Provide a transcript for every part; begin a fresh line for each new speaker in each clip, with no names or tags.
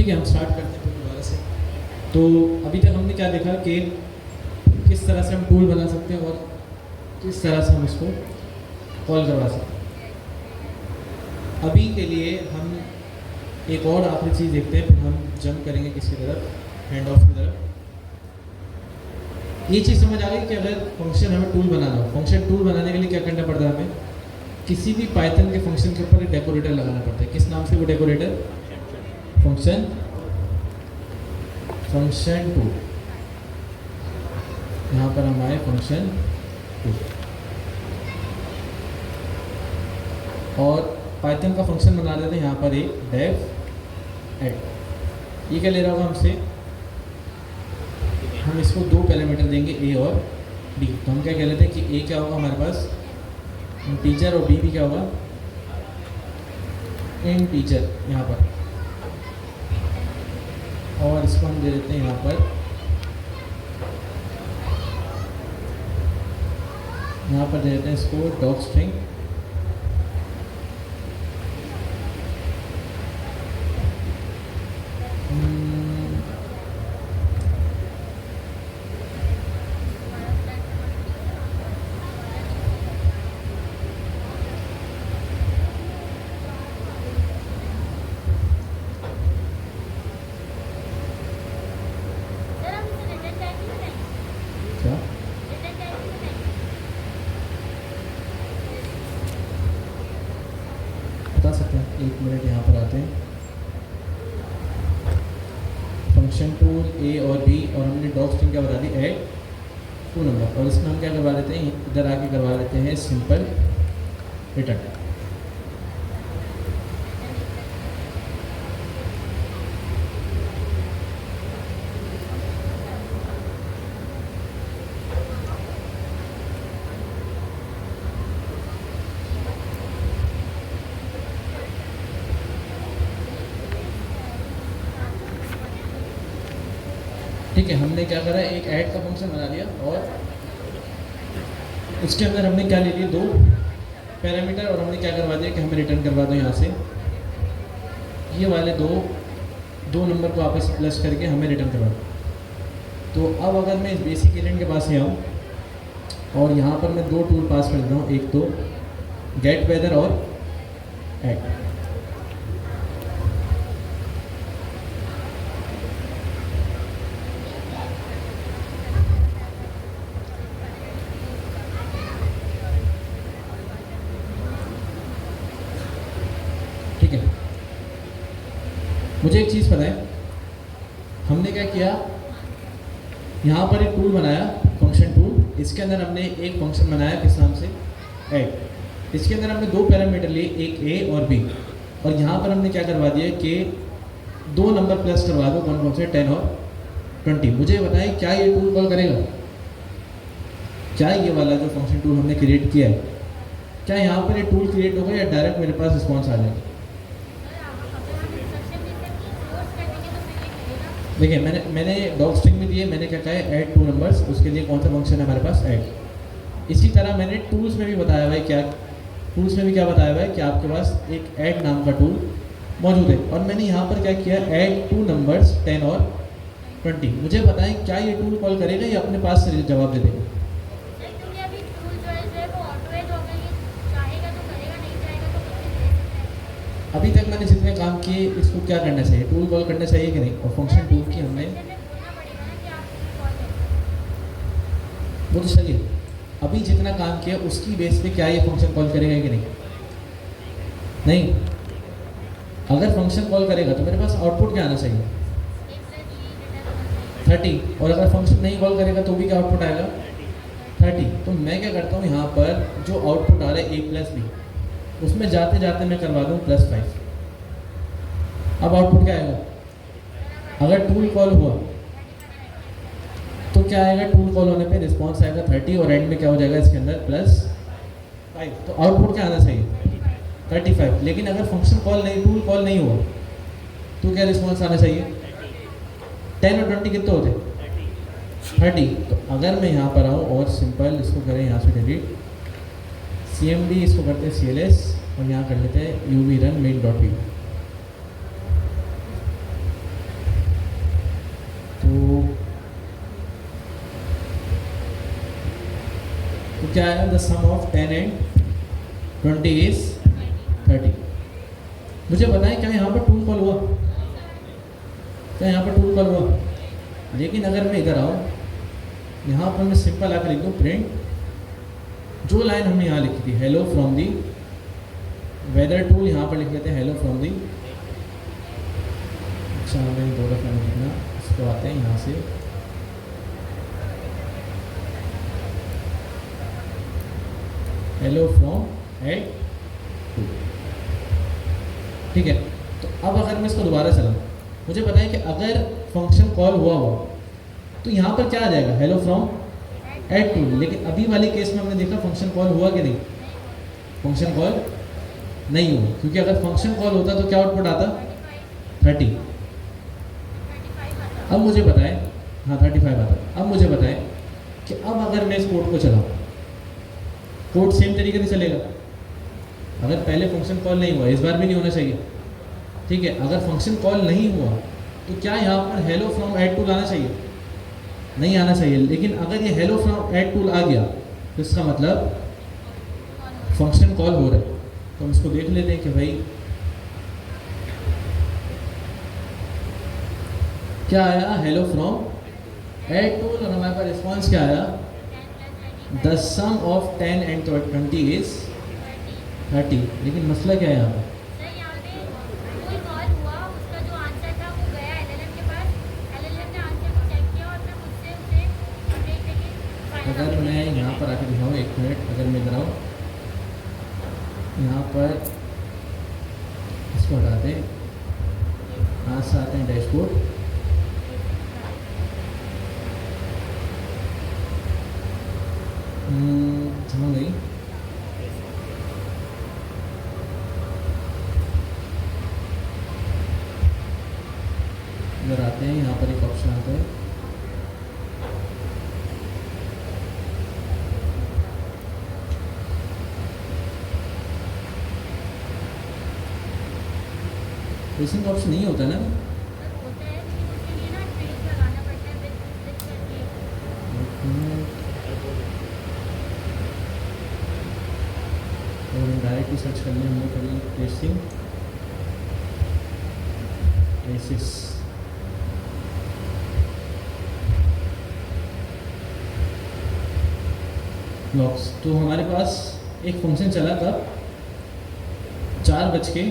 ठीक है, हम स्टार्ट करते हैं फिर दोबारा से। तो अभी तक हमने क्या देखा कि किस तरह से हम टूल बना सकते हैं और किस तरह से हम इसको कॉल करवा सकते हैं। अभी के लिए हम एक और आखिरी चीज़ देखते हैं, फिर हम जंप करेंगे किसकी तरफ, हैंड ऑफ की तरफ। ये चीज़ समझ आ गई कि अगर फंक्शन हमें टूल बनाना हो, फंक्शन टूल बनाने के लिए क्या करना पड़ता है, हमें किसी भी पाइथन के फंक्शन के ऊपर एक डेकोरेटर लगाना पड़ता है। किस नाम से वो डेकोरेटर? Function tool. यहाँ पर हम आए फंक्शन टूल, और पाइथन का फंक्शन बना देते हैं यहाँ पर एक डेफ एड। ये क्या ले रहा होगा हमसे, हम इसको दो पैरामीटर देंगे ए और बी। तो हम क्या कह लेते हैं कि ए क्या होगा हमारे पास इंटीजर, और बी भी क्या होगा इंटीजर यहाँ पर, और इसको हम दे देते हैं यहाँ पर दे देते हैं इसको डॉग स्ट्रिंग। बता सकते हैं, एक मिनट यहाँ पर आते हैं। फंक्शन टूल ए और बी, और हमने डॉग स्ट्रिंग क्या बता दी, ऐड टू नंबर, और इसमें हम क्या करवा लेते हैं, इधर आके करवा लेते हैं सिंपल रिटर्न। ठीक है, हमने क्या करा, एक ऐड का फंक्शन बना लिया, और उसके अंदर हमने क्या ले लिए, दो पैरामीटर, और हमने क्या करवा दिया कि हमें रिटर्न करवा दो यहाँ से ये वाले दो नंबर को आपस प्लस करके हमें रिटर्न करवा दो। तो अब अगर मैं इस बेसिक एलिमेंट के पास से आऊँ और यहाँ पर मैं दो टूल पास कर देता हूँ, एक तो गेट वेदर और ऐड। ठीक है, मुझे एक चीज़ पता है, हमने क्या किया, यहाँ पर एक टूल बनाया फंक्शन टूल। इसके अंदर हमने एक फंक्शन बनाया किस नाम से, ऐड। इसके अंदर हमने दो पैरामीटर लिए, एक ए और बी, और यहाँ पर हमने क्या करवा दिया कि दो नंबर प्लस करवा दो, कौन कौन से, 10 और 20। मुझे बताएं क्या ये टूल कॉल करेगा, क्या ये वाला जो फंक्शन टूल हमने क्रिएट किया है, क्या यहाँ पर ये टूल क्रिएट होगा या डायरेक्ट मेरे पास रिस्पॉन्स आ जाएगा? देखिए, मैंने डॉग स्ट्रिंग में दिए, मैंने क्या कहा है, ऐड टू नंबर्स, उसके लिए कौन सा फंक्शन है हमारे पास, ऐड। इसी तरह मैंने टूल्स में भी बताया हुआ है, क्या टूल्स में भी क्या बताया हुआ है कि आपके पास एक ऐड नाम का टूल मौजूद है, और मैंने यहाँ पर क्या किया, ऐड टू नंबर्स 10 और 20। मुझे बताएं क्या ये टूल कॉल करेगा या अपने पास से जवाब दे देगा? अभी तक मैंने जितने काम किए, इसको क्या करना चाहिए, टूल कॉल करना चाहिए कि नहीं, और फंक्शन टूल की हमने वो तो चलिए, अभी जितना काम किया उसकी बेस पे क्या ये फंक्शन कॉल करेगा कि नहीं? नहीं, अगर फंक्शन कॉल करेगा तो मेरे पास आउटपुट क्या आना चाहिए, 30, और अगर फंक्शन नहीं कॉल करेगा तो भी क्या आउटपुट आएगा, 30। तो मैं क्या करता हूँ, यहाँ पर जो आउटपुट आ रहा है a प्लस बी, उसमें जाते जाते मैं करवा दूँ +5। अब आउटपुट क्या आएगा, अगर टूल कॉल हुआ तो क्या आएगा, टूल कॉल होने पे रिस्पॉन्स आएगा 30, और एंड में क्या हो जाएगा इसके अंदर +5। तो आउटपुट क्या आना चाहिए, 35। लेकिन अगर फंक्शन कॉल नहीं, टूल कॉल नहीं हुआ, तो क्या रिस्पॉन्स आना चाहिए, 10 और 20 कितने होते, 30। तो अगर मैं यहाँ पर आऊँ और सिंपल इसको करें यहाँ से डिलीट, CMD इसको करते हैं CLS, और यहाँ कर लेते हैं UV run main.py। क्या आया, the sum of 10 and 20 is 30। मुझे बताएं क्या यहाँ पर टूल कॉल हुआ, क्या यहाँ पर टूल कॉल हुआ? लेकिन अगर मैं इधर आऊँ, यहाँ पर मैं सिंपल आकर लिख दूँ प्रिंट, जो लाइन हमने यहाँ लिखी थी hello from the weather tool, यहाँ पर लिख लेते हैं हेलो फ्रॉम दी। अच्छा हमें 2 दफ़ा नहीं लिखना, इसको आते हैं यहाँ से, हेलो फ्रॉम एट टू। ठीक है, तो अब अगर मैं इसको दोबारा चलाऊँ, मुझे पता है कि अगर फंक्शन कॉल हुआ तो यहाँ पर क्या आ जाएगा, हेलो फ्रॉम एट टू। लेकिन अभी वाले केस में हमने देखा फंक्शन कॉल हुआ कि नहीं, फंक्शन कॉल नहीं हुआ, क्योंकि अगर फंक्शन कॉल होता तो क्या आउटपुट आता, 30। अब मुझे बताएं, हाँ 35 आता। अब मुझे बताएं कि अब अगर मैं इस कोड को चलाऊँ, कोड सेम तरीके से चलेगा। अगर पहले फंक्शन कॉल नहीं हुआ, इस बार भी नहीं होना चाहिए। ठीक है, अगर फंक्शन कॉल नहीं हुआ तो क्या यहाँ पर हेलो फ्रॉम एट टूल आना चाहिए, नहीं आना चाहिए। लेकिन अगर ये हेलो फ्रॉम एट टूल आ गया तो इसका मतलब फंक्शन कॉल हो रहा है। तो हम इसको देख लेते हैं कि भाई क्या आया, हेलो फ्रॉम एट टूल, और हमारे पास रिस्पॉन्स क्या आया, the sum of 10 and 20 is 30। लेकिन मसला क्या है यहाँ पर, अगर मैं यहाँ पर आके दिखाऊँ, 1 मिनट, अगर मैं इधर आऊँ, यहाँ पर इसको हटाते हैं, यहाँ से आते हैं डैशबोर्ड, समझ गई। इधर आते हैं, यहाँ पर एक ऑप्शन आता है, रेसिंग का ऑप्शन नहीं होता ना, और डायरेक्टली सर्च कर लें, हमने करी ट्रेसिंग ट्रेसिस। लॉक्स, तो हमारे पास एक फंक्शन चला था 4:16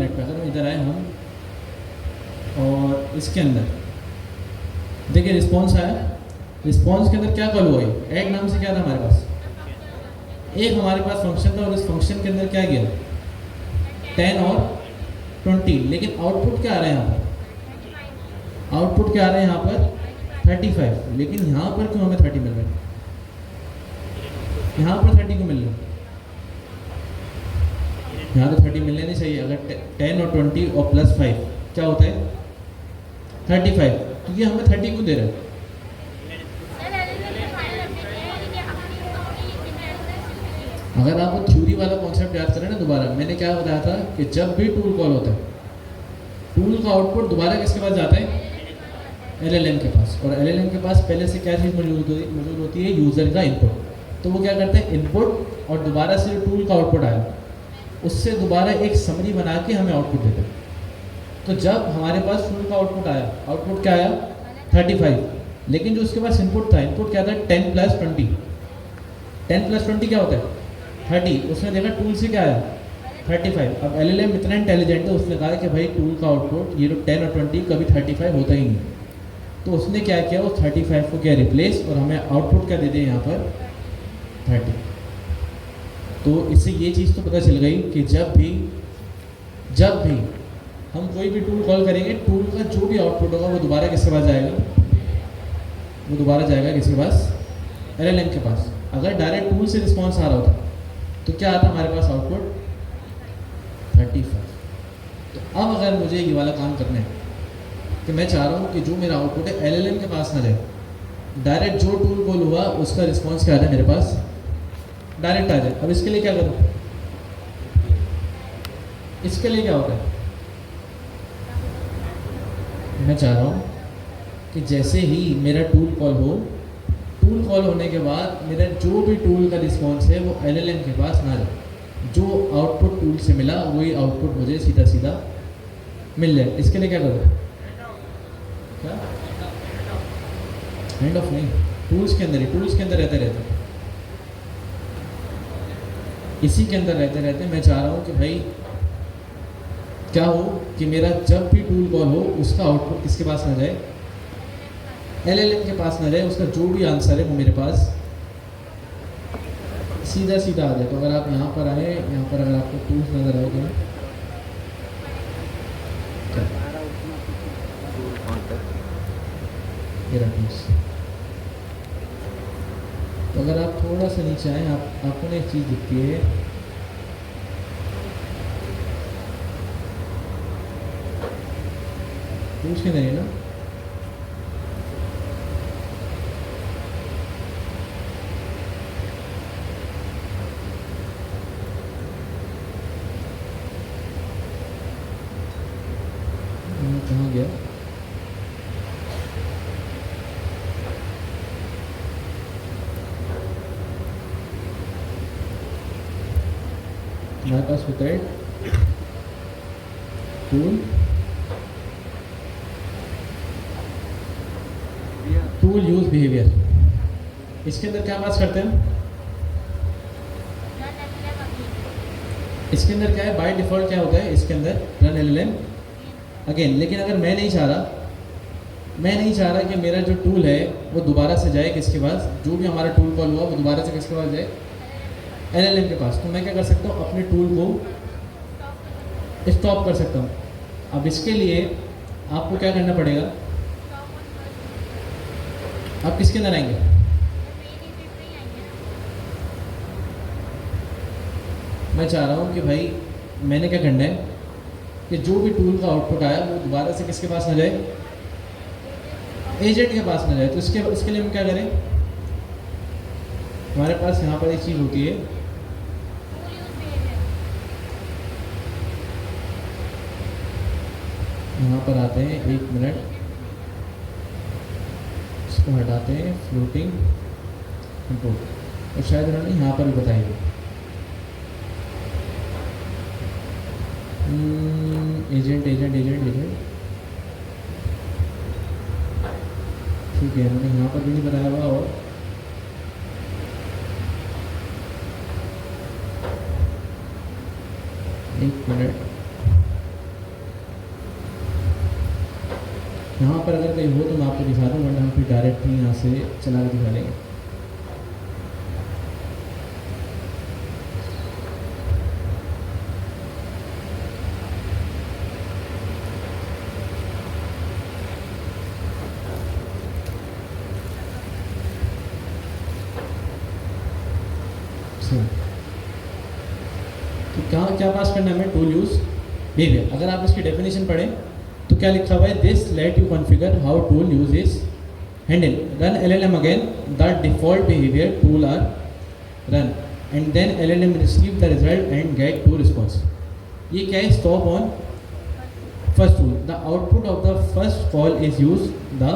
पे। अगर हम इधर आए हम, और इसके अंदर देखिए रिस्पॉन्स आया, रिस्पॉन्स के अंदर क्या कॉल हुआ, ऐड नाम से क्या था हमारे पास, एक हमारे पास फंक्शन था, और इस फंक्शन के अंदर क्या गया, 10 और 20। लेकिन आउटपुट क्या आ रहा है यहाँ पर, आउटपुट क्या आ रहा है यहाँ पर 35। लेकिन यहाँ पर क्यों हमें 30 मिल रहा है, यहाँ पर 30 क्यों मिल रहा है, यहाँ तो 30 मिलने नहीं चाहिए। अगर 10 और 20 और +5 क्या होता है 35, तो ये हमें 30 क्यों दे रहा है। अगर आप वो थ्योरी वाला कॉन्सेप्ट याद करें ना, दोबारा मैंने क्या बताया था कि जब भी टूल कॉल होता है, टूल का आउटपुट दोबारा किसके पास जाता है, LLM के पास। और LLM के पास पहले से क्या चीज़ मौजूद होती है, यूज़र का इनपुट। तो वो क्या करते हैं, इनपुट और दोबारा से टूल का आउटपुट आया, उससे दोबारा एक समरी बना के हमें आउटपुट देते हैं। तो जब हमारे पास टूल का आउटपुट आया, आउटपुट क्या आया 35, लेकिन जो उसके पास इनपुट था, इनपुट क्या था 10 + 20। 10 + 20 क्या होता है 30। उसने देखा टूल से क्या आया 35। अब LLM इतना इंटेलिजेंट है, उसने कहा कि भाई टूल का आउटपुट ये जो 10 और 20 कभी 35 होता ही नहीं। तो उसने क्या किया, वो 35 को क्या रिप्लेस, और हमें आउटपुट क्या दे दिया यहाँ पर 30। तो इससे ये चीज़ तो पता चल गई कि जब भी हम कोई भी टूल कॉल करेंगे, टूल का जो भी आउटपुट होगा वो दोबारा किसके पास जाएगा, वो दोबारा जाएगा किसके पास, LLM के पास। अगर डायरेक्ट टूल से रिस्पॉन्स आ रहा होता तो क्या आता हमारे पास आउटपुट 35। तो अब अगर मुझे ये वाला काम करना है कि मैं चाह रहा हूँ कि जो मेरा आउटपुट है LLM के पास ना जाए, डायरेक्ट जो टूल कॉल हुआ उसका रिस्पॉन्स क्या आता है मेरे पास, डायरेक्ट आ जाए। अब इसके लिए क्या करूँ, इसके लिए क्या होता है, मैं चाह रहा हूँ कि जैसे ही मेरा टूल कॉल हो, टूल कॉल होने के बाद मेरा जो भी टूल का रिस्पॉन्स है वो एलएलएम के पास ना जाए, जो आउटपुट टूल से मिला वही आउटपुट मुझे सीधा सीधा मिल जाए। इसके लिए क्या करूँ? क्या हैंड ऑफ नहीं, टूल्स के अंदर ही, टूल्स के अंदर रहते रहते, इसी के अंदर रहते रहते मैं चाह रहा हूँ कि भाई क्या हो कि मेरा जब भी टूल कॉल हो उसका आउटपुट किसके पास ना जाए, एलएलएम के पास ना जाए, उसका जो भी आंसर है वो मेरे पास सीधा सीधा आ जाए। तो अगर आप यहाँ पर आए, यहाँ पर अगर आपको टूल्स नज़र आए तो मेरा टूल्स, तो अगर आप थोड़ा सा नीचे आए आपको ना एक चीज़ दिखती है, टूल्स के अंदर है ना, कहाँ गया? हमारे पास होता है टूल यूज बिहेवियर। इसके अंदर क्या बात करते हैं? इसके अंदर क्या है, बाय डिफॉल्ट क्या होता है इसके अंदर, रन एलएलएम अगेन। लेकिन अगर मैं नहीं चाह रहा कि मेरा जो टूल है वो दोबारा से जाए किसके पास, जो भी हमारा टूल कॉल हुआ वो दोबारा से किसके पास जाए, एलएलएम के पास। तो मैं क्या कर सकता हूँ, अपने टूल को स्टॉप कर सकता हूँ। अब इसके लिए आपको क्या करना पड़ेगा, आप किसके अंदर आएंगे, मैं चाह रहा हूँ कि भाई मैंने क्या करना है कि जो भी टूल का आउटपुट आया वो दोबारा से किसके पास ना जाए, एजेंट के पास ना जाए। तो इसके लिए हम क्या करें, हमारे पास यहाँ पर एक चीज़ होती है, यहाँ पर आते हैं, 1 मिनट, इसको हटाते हैं, फ्लोटिंग कंट्रोल, और शायद उन्होंने यहाँ पर भी बताई एजेंट एजेंट एजेंट एजेंट, ठीक है, उन्होंने यहाँ पर भी नहीं बताया हुआ। और एक मिनट, यहाँ पर अगर कहीं हो तो मैं आपको दिखा दूँ, वरना हम फिर डायरेक्ट ही यहाँ से चला के दिखा लेंगे। तो क्या पास करना है हमें, टूल यूज बिहेवियर। अगर आप इसकी डेफिनेशन पढ़ें तो क्या लिखा हुआ है, this let you configure how tool use is handle, run LLM again the default behaviour tool are run and then LLM receive the result and get to response. ये क्या है, stop on first tool, the output of the first call is use the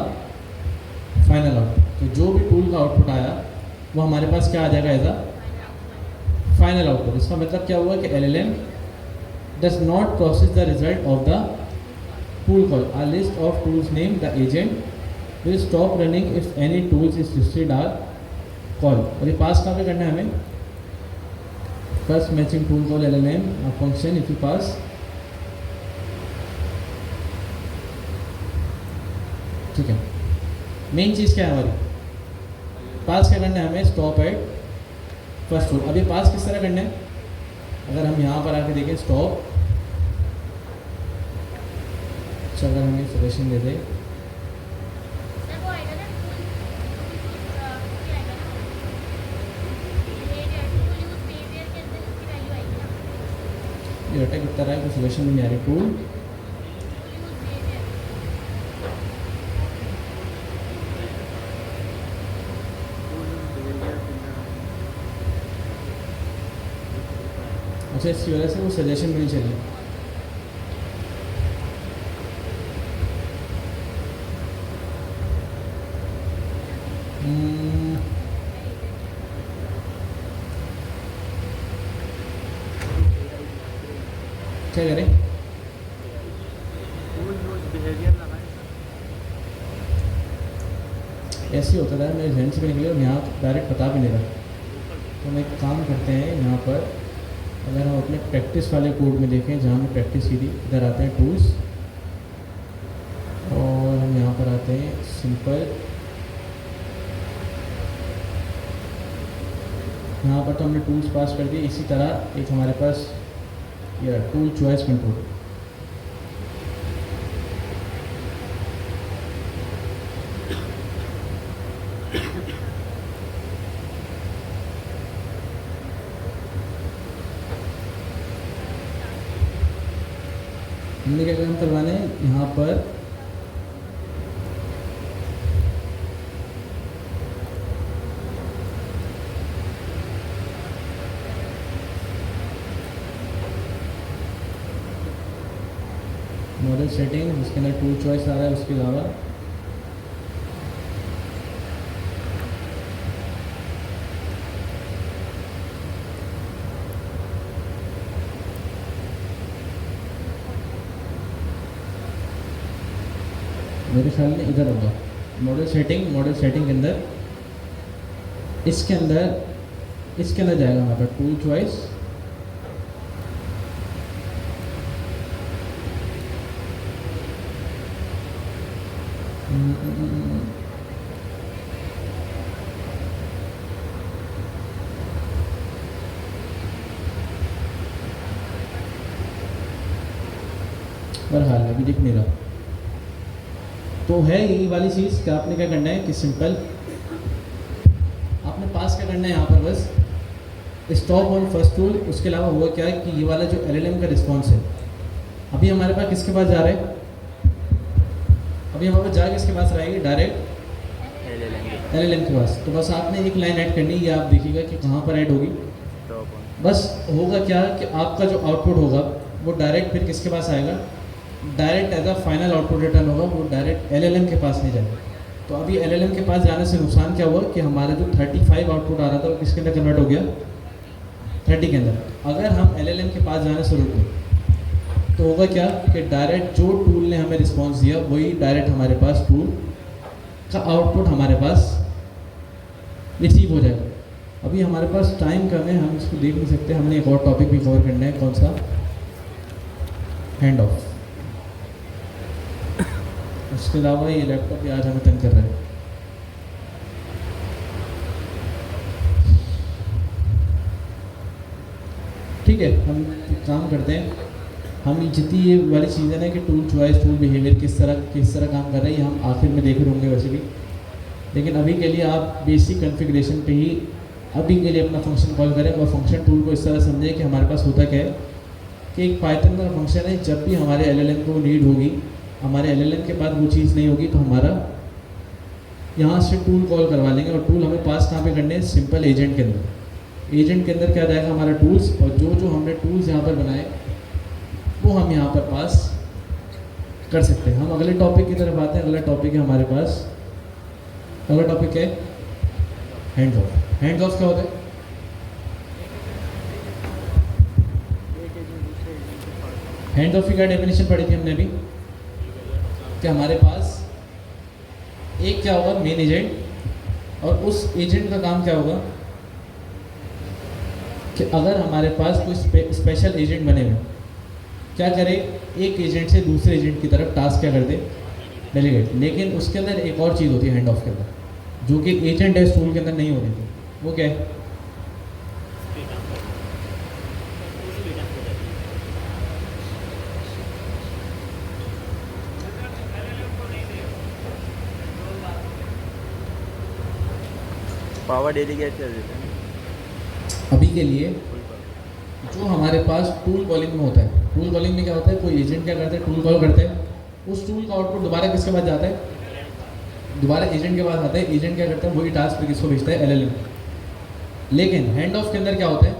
final output. तो जो भी tool का output आया वो हमारे पास क्या आ जाएगा, एज अ फाइनल आउटपुट। इसका मतलब क्या हुआ कि LLM does not process the result of the tool call, a list of tools name the agent will stop running if any tools is listed are call। और ये पास कहाँ पे करना है हमें, first matching tool call LLM function if you pass, ठीक है। Main चीज़ क्या है हमारी, पास क्या करना है हमें, स्टॉप एट फर्स्ट टूल। अभी पास किस तरह करना है, अगर हम यहाँ पर आके देखें स्टॉप, अच्छा अगर हमें सजेशन दे दे, ये अटैक कितना रहा है, कोई सजेशन नहीं आ रही, टूल अच्छा, इसकी वजह से वो सजेशन में नहीं चली। क्या करें? ऐसे होता था मेरे जहन से भी निकले और यहाँ डायरेक्ट बता भी नहीं रहा। तो हम एक काम करते हैं, यहाँ पर अगर हम अपने प्रैक्टिस वाले कोड में देखें जहाँ हमने प्रैक्टिस की थी, इधर आते हैं टूल्स और हम यहाँ पर आते हैं सिंपल। यहाँ पर तो हमने टूल्स पास कर दिए। इसी तरह एक हमारे पास ये टूल चॉइस कंट्रोल, हमने क्या काम करवाने हैं यहाँ पर मॉडल सेटिंग, जिसके अंदर टूल चॉइस आ रहा है, उसके अलावा मेरे ख्याल में इधर होगा मॉडल सेटिंग। मॉडल सेटिंग के अंदर इसके अंदर जाएगा हमारे पास टूल चॉइस। बहरहाल अभी दिख नहीं रहा। तो है यही वाली चीज़ कि आपने क्या करना है कि सिंपल आपने पास क्या करना है यहाँ पर bus stop on first tool. उसके अलावा हुआ क्या है कि ये वाला जो LLM का रिस्पॉन्स है, अभी हमारे पास किसके पास जा रहा है? अभी हमारे पास जा किसके पास रहेगी? डायरेक्ट LLM के पास। तो बस आपने एक लाइन ऐड करनी है, ये आप देखिएगा कि कहाँ पर ऐड होगी। बस होगा क्या कि आपका जो आउटपुट होगा वो डायरेक्ट फिर किसके पास आएगा? Direct as a final output return होगा, वो डायरेक्ट LLM के पास नहीं जाएगा। तो अभी LLM के पास जाने से नुकसान क्या हुआ कि हमारा जो 35 आउटपुट आ रहा था वो किसके अंदर कन्वर्ट हो गया? 30 के अंदर। अगर हम LLM के पास जाने से रुकें तो होगा क्या कि डायरेक्ट जो टूल ने हमें रिस्पॉन्स दिया वही डायरेक्ट हमारे पास टूल का आउटपुट हमारे पास रिसीव हो जाएगा। अभी हमारे पास टाइम कम है, हम इसको देख नहीं सकते। हमने एक और टॉपिक भी कवर करना है, कौन सा? Hand of. उसके अलावा ये लैपटॉप भी आज हमें तंग कर रहा है। ठीक है, हम काम करते हैं। हम जितनी ये वाली चीज़ें ना कि टूल चॉइस, टूल बिहेवियर किस तरह काम कर रहा है, ये हम आखिर में देख रहे होंगे वैसे भी। लेकिन अभी के लिए आप बेसिक कॉन्फ़िगरेशन पे ही अभी के लिए अपना फंक्शन कॉल करें और फंक्शन टूल को इस तरह समझें कि हमारे पास होता क्या है कि एक पाइथन का फंक्शन है। जब भी हमारे LLM को नीड होगी, हमारे LLM के पास वो चीज़ नहीं होगी, तो हमारा यहाँ से टूल कॉल करवा लेंगे। और टूल हमें पास कहाँ पे करने हैं? सिंपल एजेंट के अंदर। एजेंट के अंदर क्या जाएगा? हमारा टूल्स। और जो हमने टूल्स यहाँ पर बनाए वो हम यहाँ पर पास कर सकते हैं। हम अगले टॉपिक की तरफ आते हैं। अगला टॉपिक है हमारे पास, अगला टॉपिक है हैंड्स ऑफ। हैंड्स ऑफ क्या होता है? हैंड्स ऑफ की क्या डेफिनेशन पढ़ी थी हमने अभी कि हमारे पास एक क्या होगा? Main agent. और उस एजेंट का काम क्या होगा कि अगर हमारे पास कोई स्पेशल एजेंट बने हुए, क्या करे? एक एजेंट से दूसरे एजेंट की तरफ टास्क क्या कर दे? डेलीगेट। लेकिन उसके अंदर एक और चीज़ होती है हैंड ऑफ के अंदर, जो कि एजेंट है टूल के अंदर नहीं होती थी। वो क्या है?
पावर डेलीगेट कर देते हैं।
अभी के लिए जो हमारे पास टूल कॉलिंग में होता है, टूल कॉलिंग में क्या होता है? कोई एजेंट क्या करता है? टूल कॉल करते हैं। उस टूल का आउटपुट दोबारा किसके पास जाता है? दोबारा एजेंट के पास आता है। एजेंट क्या करता है? वही टास्क पे किसको भेजता है? LLM। लेकिन हैंड ऑफ के अंदर क्या होता है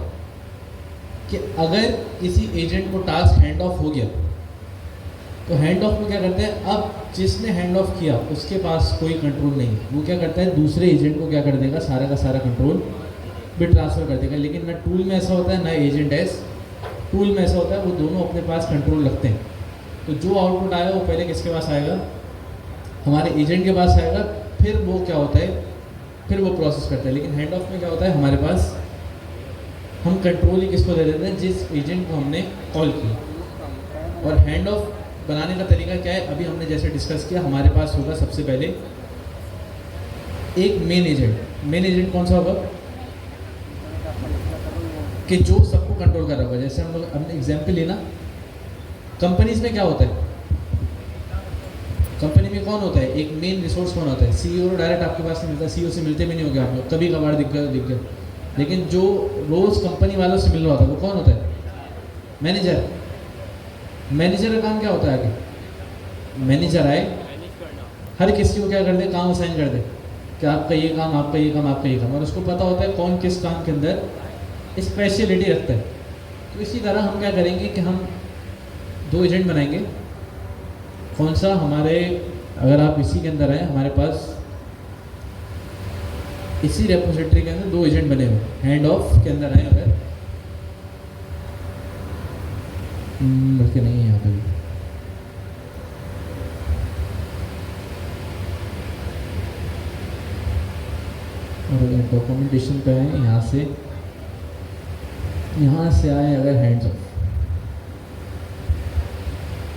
कि अगर किसी एजेंट को टास्क हैंड ऑफ हो गया तो हैंड ऑफ में क्या करते हैं? अब जिसने हैंड ऑफ किया उसके पास कोई कंट्रोल नहीं है। वो क्या करता है? दूसरे एजेंट को क्या कर देगा? सारा का सारा कंट्रोल भी ट्रांसफ़र कर देगा। लेकिन ना टूल में ऐसा होता है, ना एजेंट एज टूल में ऐसा होता है वो दोनों अपने पास कंट्रोल रखते हैं। तो जो आउटपुट आएगा वो पहले किसके पास आएगा, हमारे एजेंट के पास आएगा, फिर वो क्या होता है, फिर वो प्रोसेस करता है। लेकिन हैंड ऑफ में क्या होता है, हमारे पास हम कंट्रोल ही किसको दे देते हैं, जिस एजेंट को हमने कॉल किया। और हैंड ऑफ बनाने का तरीका क्या है, अभी हमने जैसे डिस्कस किया, हमारे पास होगा सबसे पहले एक मेन एजेंट। मेन एजेंट कौन सा होगा, कि जो सबको कंट्रोल कर रहा होगा। जैसे हम लोग हमने एग्जाम्पल लेना, कंपनीज में क्या होता है, कंपनी में कौन होता है, एक मेन रिसोर्स कौन होता है, सीईओ डायरेक्ट आपके पास नहीं मिलता, सीईओ से मिलते भी नहीं होंगे आप लोग, कभी कभार दिख गए। लेकिन जो रोज़ कंपनी वालों से मिल रहा होता है वो कौन होता है, मैनेजर। मैनेजर का काम क्या होता है, आगे मैनेजर आए, हर किसी को क्या कर दे, काम असाइन कर दे कि आपका ये काम, आपका ये काम, आपका ये काम, और उसको पता होता है कौन किस काम के अंदर स्पेशलिटी रखता है। तो इसी तरह हम क्या करेंगे कि हम दो एजेंट बनाएंगे। कौन सा, हमारे, अगर आप इसी के अंदर आए, हमारे पास इसी रेपोजिटरी के अंदर दो एजेंट बने हुए, हैंड ऑफ के अंदर आए, अगर बल्कि नहीं है यहाँ पे भी, और डॉक्यूमेंटेशन पे आए, यहाँ से आए अगर हैंड्स ऑफ,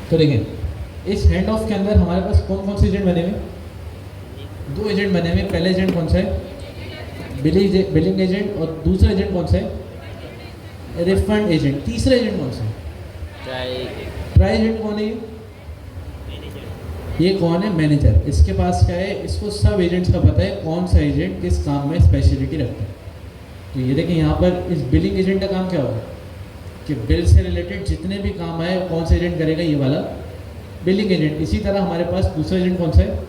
तो देखें इस हैंड ऑफ के अंदर हमारे पास कौन कौन से एजेंट बने हुए, दो एजेंट बने हुए। पहला एजेंट कौन सा है, बिलिंग एजेंट, और दूसरा एजेंट कौन सा है, रिफंड एजेंट। तीसरा एजेंट कौन सा है, ट्राई एजेंट। कौन है ये कौन है, मैनेजर। इसके पास क्या है, इसको सब एजेंट्स का पता है कौन सा एजेंट किस काम में स्पेशलिटी रखता है। तो ये देखिए यहाँ पर इस बिलिंग एजेंट का काम क्या होगा, कि बिल से रिलेटेड जितने भी काम आए कौन सा एजेंट करेगा, ये वाला बिलिंग एजेंट। इसी तरह हमारे पास दूसरा एजेंट कौन सा है,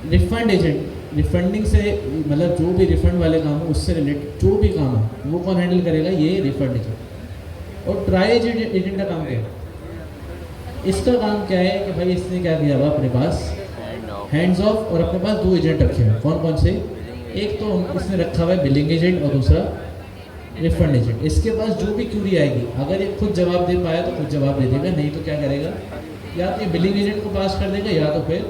रिफंड एजेंट। रिफंडिंग से मतलब जो भी रिफंड वाले काम है उससे रिलेटेड जो भी काम है वो कौन हैंडल करेगा, ये रिफंड एजेंट। और ट्राई एजेंट का काम क्या है, इसका काम क्या है कि भाई इसने क्या किया हुआ अपने पास हैंड्स ऑफ, और अपने पास दो एजेंट रखे हैं। कौन कौन से, एक तो इसने रखा हुआ है बिलिंग एजेंट और दूसरा रिफंड एजेंट। इसके पास जो भी क्यूरी आएगी, अगर ये खुद जवाब दे पाया तो खुद जवाब दे देगा, नहीं तो क्या करेगा, या तो ये बिलिंग एजेंट को पास कर देगा या तो फिर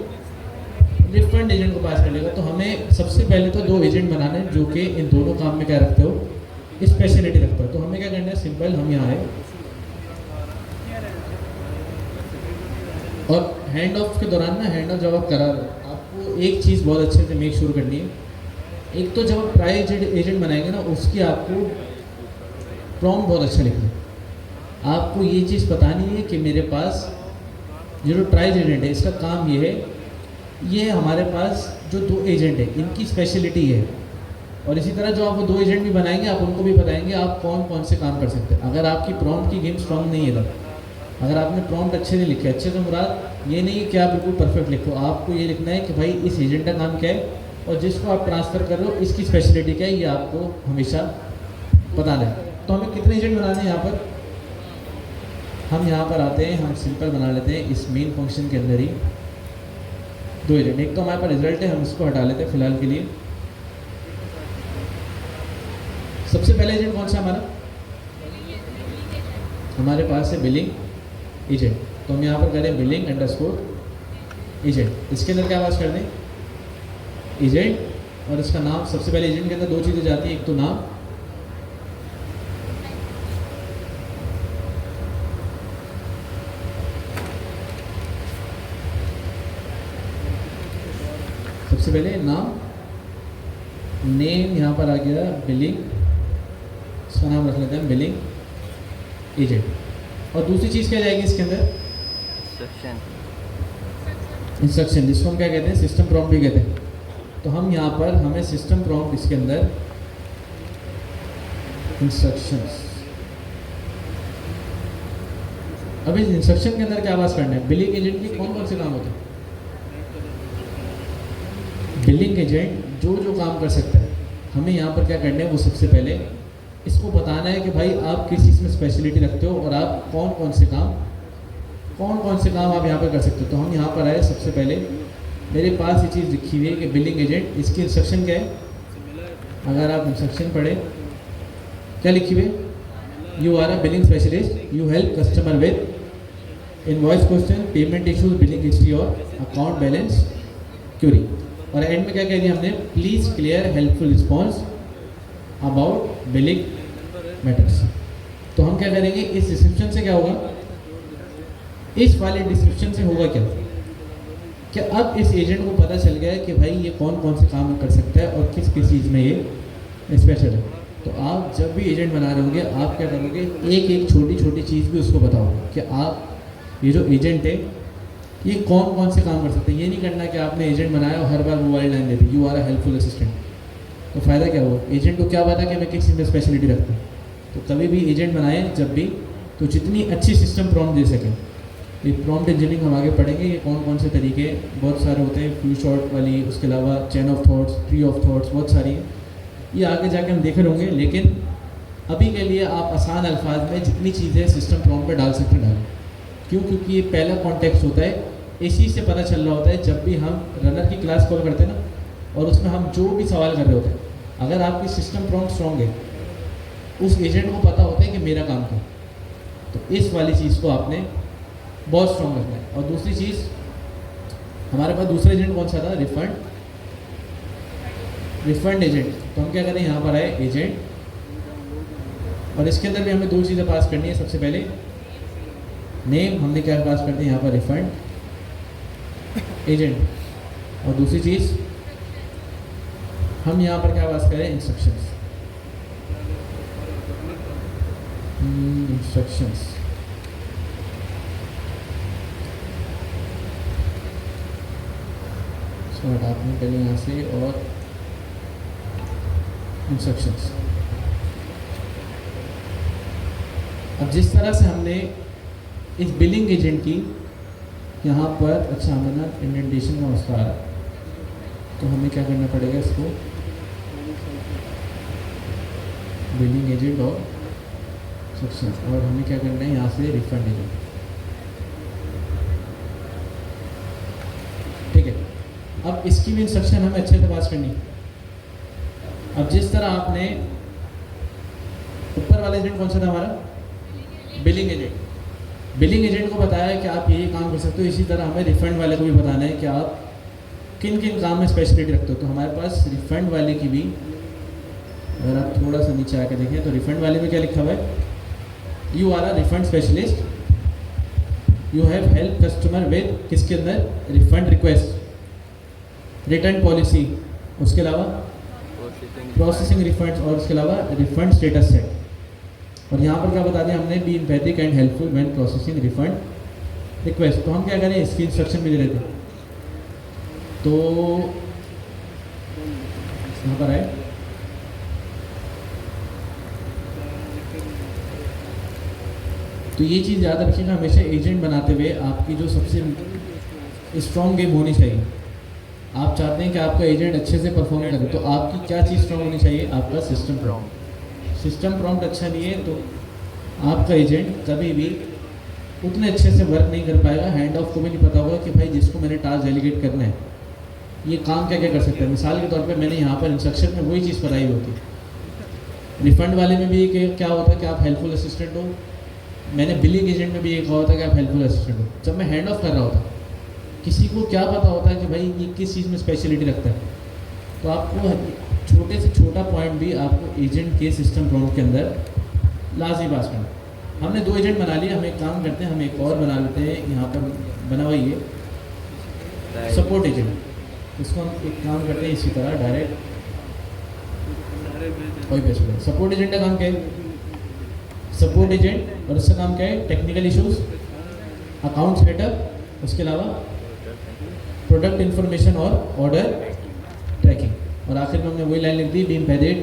रिफंड एजेंट को पास कर देगा। तो हमें सबसे पहले तो दो एजेंट बनाने जो कि इन दोनों काम में क्या रखते हो, स्पेशलिटी रखते हो। तो हमें क्या करना है, सिंपल, हम यहाँ आए और हैंड ऑफ के दौरान ना, हैंड ऑफ जब आप करा रहे हो, आपको एक चीज़ बहुत अच्छे से मेक श्योर करनी है। एक तो जब आप ट्राई एजेंट बनाएंगे ना, उसकी आपको प्रॉम्प्ट बहुत अच्छा लिखना है। आपको ये चीज़ बतानी है कि मेरे पास ये जो ट्राई एजेंट है इसका काम ये है, ये हमारे पास जो दो एजेंट है इनकी स्पेशलिटी है। और इसी तरह जो आप वो दो एजेंट भी बनाएंगे, आप उनको भी बताएंगे आप कौन कौन से काम कर सकते हैं। अगर आपकी प्रॉम्प्ट की गेम स्ट्रॉन्ग नहीं है तब, अगर आपने प्रॉम्प्ट अच्छे नहीं लिखे, अच्छे तो मुराद ये नहीं कि आप बिल्कुल परफेक्ट लिखो, आपको ये लिखना है कि भाई इस एजेंट का काम क्या है और जिसको आप ट्रांसफ़र कर रहे हो इसकी स्पेशलिटी क्या है, ये आपको हमेशा बताना है। तो हमें कितने एजेंट बनाने हैं यहाँ पर, हम यहाँ पर आते हैं, हम सिंपल बना लेते हैं इस मेन फंक्शन के अंदर ही दो एजेंट। एक तो हमारे पास रिजल्ट है, हम इसको हटा लेते हैं फिलहाल के लिए। सबसे पहले एजेंट कौन सा हमारे पास है बिलिंग एजेंट। तो हम यहाँ पर करें बिलिंग अंडरस्कोर एजेंट। इसके अंदर क्या पास कर दें, एजेंट और इसका नाम। सबसे पहले एजेंट के अंदर दो चीज़ें जाती हैं, एक तो नाम, सबसे पहले नाम, नेम यहाँ पर आ गया बिलिंग, इसका नाम रख लेते हैं बिलिंग एजेंट। और दूसरी चीज़ क्या जाएगी इसके अंदर, इंस्ट्रक्शन, जिसको हम क्या कहते हैं, सिस्टम प्रॉम्प्ट भी कहते हैं। तो हम यहाँ पर हमें सिस्टम प्रॉम्प्ट इसके अंदर इंस्ट्रक्शंस। अब इस इंस्ट्रक्शन के अंदर क्या पास करना है, बिलिंग एजेंट के कौन कौन से काम होते हैं। बिलिंग एजेंट जो जो काम कर सकता है, हमें यहाँ पर क्या करना है, वो सबसे पहले इसको बताना है कि भाई आप किस चीज़ में स्पेशलिटी रखते हो और आप कौन कौन से काम आप यहाँ पर कर सकते हो। तो हम यहाँ पर आए, सबसे पहले मेरे पास ये चीज़ लिखी हुई है कि बिलिंग एजेंट, इसकी इंस्ट्रक्शन क्या है, अगर आप इंस्ट्रक्शन पढ़े क्या लिखी हुई है, You are a billing specialist. You help customer with invoice question, payment issues, billing history और account balance query. और एंड में क्या कह दिया हमने? Please clear helpful response about billing matters. तो हम क्या करेंगे? इस डिस्क्रिप्शन से क्या होगा? इस वाले डिस्क्रिप्शन से होगा क्या अब इस एजेंट को पता चल गया है कि भाई ये कौन कौन से काम कर सकता है और किस किस चीज़ में ये स्पेशल है। तो आप जब भी एजेंट बना रहे होंगे आप क्या करोगे? एक एक छोटी छोटी चीज़ भी उसको बताओगे कि आप ये जो एजेंट है ये कौन कौन से काम कर सकते हैं। ये नहीं करना कि आपने एजेंट बनाया और हर बार मोबाइल लाइन दे दी, you are a helpful assistant. तो फ़ायदा क्या हुआ? एजेंट को क्या पता कि मैं किस चीज़ में स्पेशलिटी रखता हूँ। तो कभी भी एजेंट बनाएं जब भी, तो जितनी अच्छी सिस्टम प्रॉम्प्ट दे सकें। ये प्रॉम्प्ट इंजीनियरिंग हम आगे पढ़ेंगे, ये कौन कौन से तरीके बहुत सारे होते हैं, फ्यू शॉर्ट वाली, उसके अलावा chain of thoughts, tree of thoughts, बहुत सारी हैं। ये आगे जाके हम देखे होंगे, लेकिन अभी के लिए आप आसान अल्फाज में जितनी चीज़ें सिस्टम प्रॉम्प्ट पे डाल सकते हैं डालें। क्यों? क्योंकि ये पहला कॉन्टेक्स्ट होता है, इसी से पता चल रहा होता है जब भी हम रनर की क्लास कॉल करते हैं ना, और उसमें हम जो भी सवाल कर रहे होते हैं, अगर आपकी सिस्टम प्रॉम्प्ट स्ट्रॉन्ग है, उस एजेंट को पता होता है कि मेरा काम क्या। तो इस वाली चीज़ को आपने बहुत स्ट्रॉन्ग रखना है। और दूसरी चीज़, हमारे पास दूसरा एजेंट कौन सा था? Refund agent. तो हम क्या करें? यहाँ पर आए एजेंट, और इसके अंदर भी हमें दो चीज़ें पास करनी है। सबसे पहले नेम हमने क्या पास करते हैं यहाँ पर? Refund agent. और दूसरी चीज़ हम यहाँ पर क्या पास करें? इंस्ट्रक्शंस। इसको हटाते हैं पहले यहाँ से, और इंस्ट्रक्शंस। अब जिस तरह से हमने इस बिलिंग एजेंट की यहाँ पर, अच्छा हमें ना इंडेंटेशन का मसला आ रहा है, तो हमें क्या करना पड़ेगा? इसको बिलिंग एजेंट और सेक्शन, और हमें क्या करना है यहाँ से? Refund agent. ठीक है, अब इसकी भी इंस्ट्रक्शन हमें अच्छे से पास करनी। अब जिस तरह आपने ऊपर वाला एजेंट कौन सा था हमारा? Billing agent. बिलिंग एजेंट को बताया कि आप ये काम कर सकते हो, इसी तरह हमें रिफंड वाले को भी बताना है कि आप किन किन काम में स्पेशलिटी रखते हो। तो हमारे पास रिफंड वाले की भी, अगर आप थोड़ा सा नीचे आकर देखें तो रिफंड वाले में क्या लिखा हुआ है? You are a refund specialist, you have help customer with, किसके अंदर? रिफंड रिक्वेस्ट, रिटर्न पॉलिसी, उसके अलावा प्रोसेसिंग रिफंड्स, और उसके अलावा रिफंड स्टेटस सेट। और यहाँ पर क्या बता दें हमने? Be empathic and helpful when processing refund request. तो हम क्या करें? इसकी इंस्ट्रक्शन भी दे रहे थे। तो यहाँ पर आए, तो ये चीज़ याद रखिएगा, हमेशा एजेंट बनाते हुए आपकी जो सबसे स्ट्रॉन्ग गेम होनी चाहिए। आप चाहते हैं कि आपका एजेंट अच्छे से परफॉर्म करे, तो आपकी क्या चीज़ स्ट्रॉन्ग होनी चाहिए? आपका सिस्टम प्रॉम्प्ट। सिस्टम प्रॉम्प्ट अच्छा नहीं है तो आपका एजेंट कभी भी उतने अच्छे से वर्क नहीं कर पाएगा। हैंड ऑफ को भी नहीं पता होगा कि भाई जिसको मैंने टास्क डेलीगेट करना है ये काम क्या क्या कर सकता है। मिसाल के तौर पे मैंने यहाँ पर इंस्ट्रक्शन में वही चीज़ बताई होती है। रिफंड वाले में भी क्या होता है कि आप हेल्पफुल असिस्टेंट हो, मैंने बिलिंग एजेंट में भी ये कहा होता है कि आप हेल्पफुल असिस्टेंट हो। जब मैं हैंड ऑफ कर रहा होता, किसी को क्या पता होता है कि भाई ये किस चीज़ में स्पेशलिटी रखता है। तो आपको छोटे से छोटा पॉइंट भी आपको एजेंट के सिस्टम प्रॉम्प्ट के अंदर लाजमी पास करना। हमने दो एजेंट बना लिए, हम एक काम करते हैं, हम एक और बना लेते हैं। यहाँ पर बना हुआ ये सपोर्ट एजेंट, इसको हम एक काम करते हैं इसी तरह डायरेक्ट वही बेस्ट है। सपोर्ट एजेंट का काम क्या है? सपोर्ट एजेंट, और इसका काम क्या है? टेक्निकल इश्यूज, अकाउंट सेटअप, उसके अलावा प्रोडक्ट इन्फॉर्मेशन और ऑर्डर ट्रैकिंग। और आखिर में हमने वही लाइन लिख दी, बी एम्पैथिक,